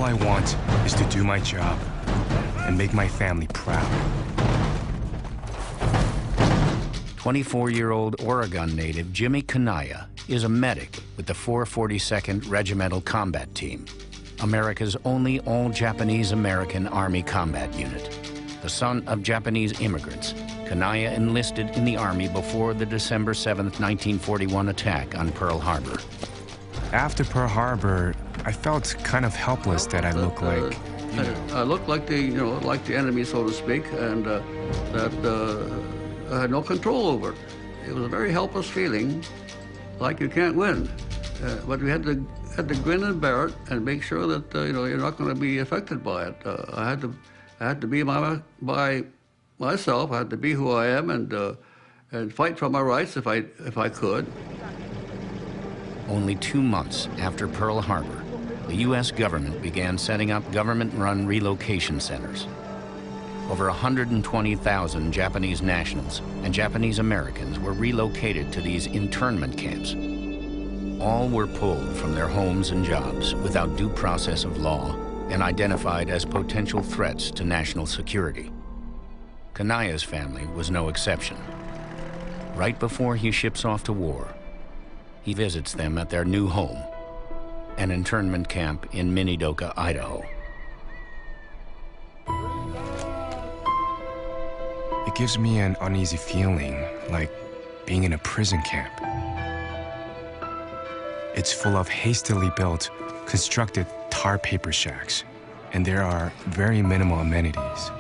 I want is to do my job and make my family proud. 24-year-old Oregon native Jimmy Kanaya is a medic with the 442nd Regimental Combat Team, America's only all-Japanese American Army combat unit. The son of Japanese immigrants, Kanaya enlisted in the Army before the December 7, 1941 attack on Pearl Harbor. After Pearl Harbor, I felt kind of helpless that I looked like... I looked like like the enemy, so to speak, and that I had no control over it. It was a very helpless feeling, like you can't win. But we had to grin and bear it and make sure that you're not going to be affected by it. I had to be by myself. I had to be who I am and fight for my rights if I could. Only 2 months after Pearl Harbor, the U.S. government began setting up government-run relocation centers. Over 120,000 Japanese nationals and Japanese Americans were relocated to these internment camps. All were pulled from their homes and jobs without due process of law and identified as potential threats to national security. Kanaya's family was no exception. Right before he ships off to war, he visits them at their new home, an internment camp in Minidoka, Idaho. It gives me an uneasy feeling, like being in a prison camp. It's full of hastily built, constructed tar paper shacks, and there are very minimal amenities.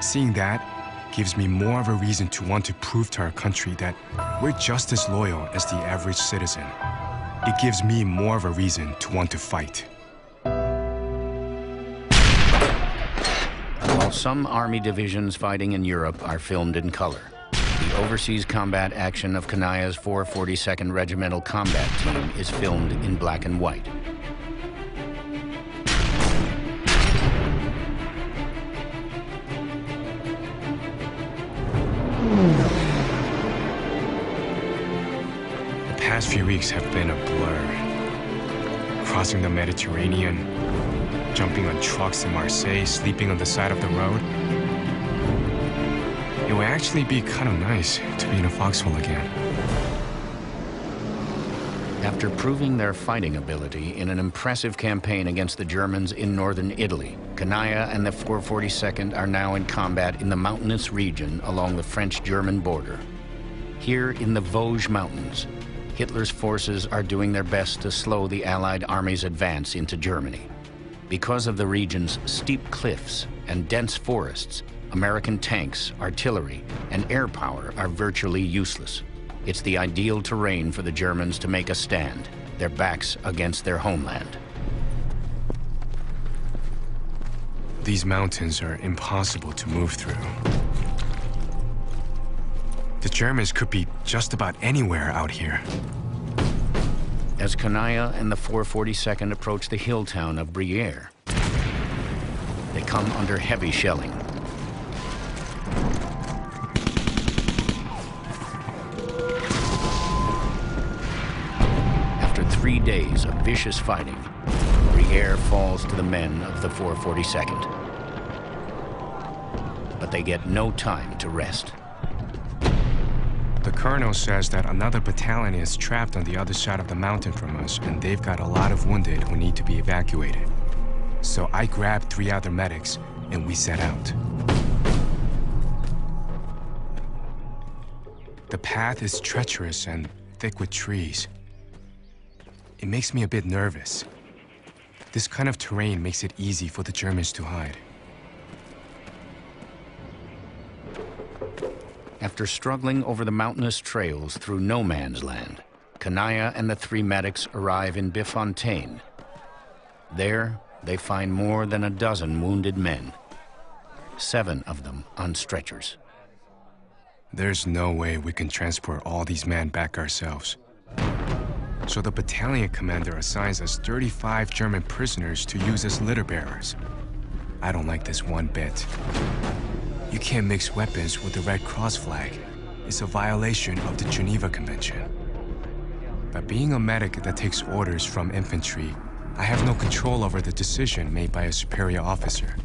Seeing that gives me more of a reason to want to prove to our country that we're just as loyal as the average citizen. It gives me more of a reason to want to fight. While some Army divisions fighting in Europe are filmed in color, the overseas combat action of Kanaya's 442nd Regimental Combat Team is filmed in black and white. The past few weeks have been a blur. Crossing the Mediterranean, jumping on trucks in Marseille, sleeping on the side of the road. It would actually be kind of nice to be in a foxhole again. After proving their fighting ability in an impressive campaign against the Germans in northern Italy, Kanaya and the 442nd are now in combat in the mountainous region along the French-German border. Here in the Vosges Mountains, Hitler's forces are doing their best to slow the Allied army's advance into Germany. Because of the region's steep cliffs and dense forests, American tanks, artillery, and air power are virtually useless. It's the ideal terrain for the Germans to make a stand, their backs against their homeland. These mountains are impossible to move through. The Germans could be just about anywhere out here. As Kanaya and the 442nd approach the hill town of Briere, they come under heavy shelling. After 3 days of vicious fighting, Briere falls to the men of the 442nd. But they get no time to rest. The colonel says that another battalion is trapped on the other side of the mountain from us, and they've got a lot of wounded who need to be evacuated. So I grabbed 3 other medics, and we set out. The path is treacherous and thick with trees. It makes me a bit nervous. This kind of terrain makes it easy for the Germans to hide. After struggling over the mountainous trails through no man's land, Kanaya and the 3 medics arrive in Bifontaine. There, they find more than a dozen wounded men, 7 of them on stretchers. There's no way we can transport all these men back ourselves. So the battalion commander assigns us 35 German prisoners to use as litter bearers. I don't like this one bit. You can't mix weapons with the Red Cross flag. It's a violation of the Geneva Convention. But being a medic that takes orders from infantry I have no control over the decision made by a superior officer.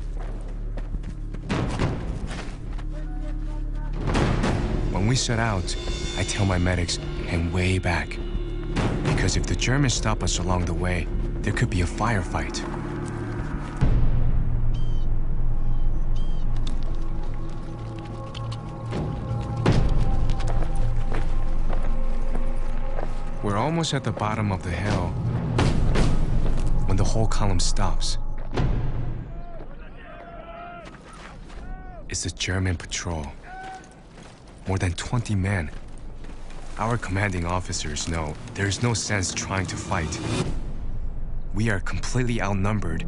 When we set out, I tell my medics, hang way back. Because if the Germans stop us along the way, there could be a firefight. We're almost at the bottom of the hill when the whole column stops. It's a German patrol. More than 20 men. Our commanding officers know there's no sense trying to fight. We are completely outnumbered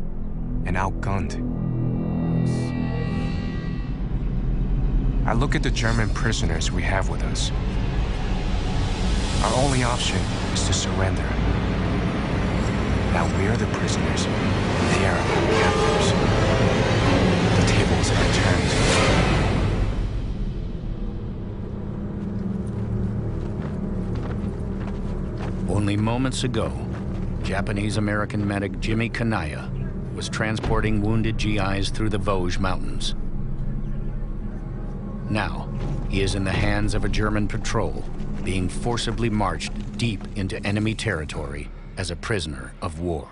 and outgunned. I look at the German prisoners we have with us. Our only option is to surrender. Now we're the prisoners, and they are our captors. The tables are turned. Only moments ago, Japanese-American medic Jimmy Kanaya was transporting wounded GIs through the Vosges Mountains. Now, he is in the hands of a German patrol, being forcibly marched deep into enemy territory as a prisoner of war.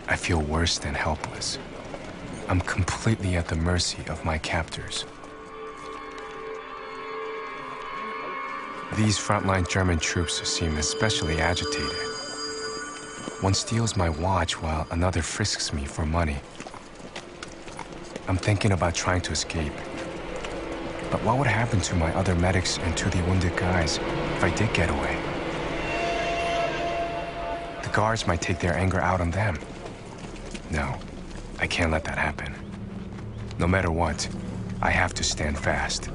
I feel worse than helpless. I'm completely at the mercy of my captors. These frontline German troops seem especially agitated. One steals my watch while another frisks me for money. I'm thinking about trying to escape. But what would happen to my other medics and to the wounded guys if I did get away? The guards might take their anger out on them. No, I can't let that happen. No matter what, I have to stand fast.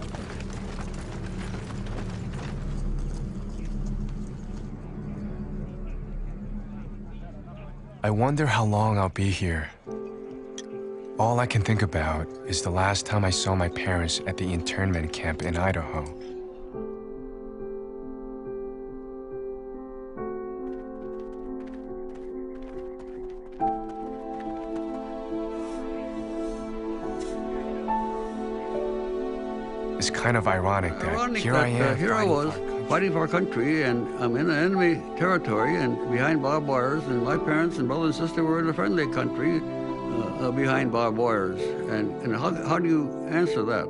I wonder how long I'll be here. All I can think about is the last time I saw my parents at the internment camp in Idaho. It's kind of ironic that here I am. Here I was fighting for our country, and I'm in enemy territory and behind barbed wires, and my parents and brother and sister were in a friendly country. Behind barbed wires, and how do you answer that?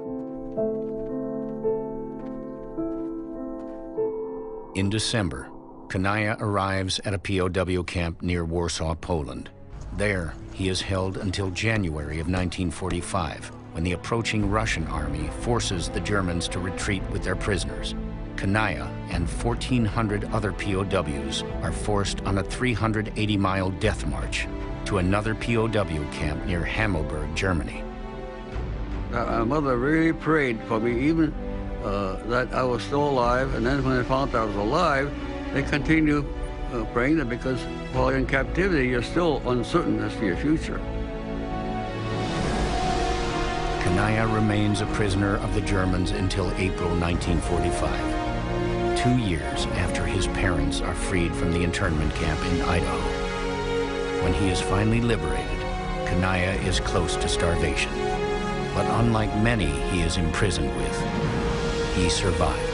In December, Kanaya arrives at a POW camp near Warsaw, Poland. There, he is held until January of 1945, when the approaching Russian army forces the Germans to retreat with their prisoners. Kanaya and 1,400 other POWs are forced on a 380-mile death march to another POW camp near Hammelburg, Germany. My mother really prayed for me, even that I was still alive, and then when they found I was alive, they continued praying that because while you're in captivity, you're still uncertain as to your future. Kanaya remains a prisoner of the Germans until April 1945, 2 years after his parents are freed from the internment camp in Idaho. When he is finally liberated, Kanaya is close to starvation. But unlike many he is imprisoned with, he survived.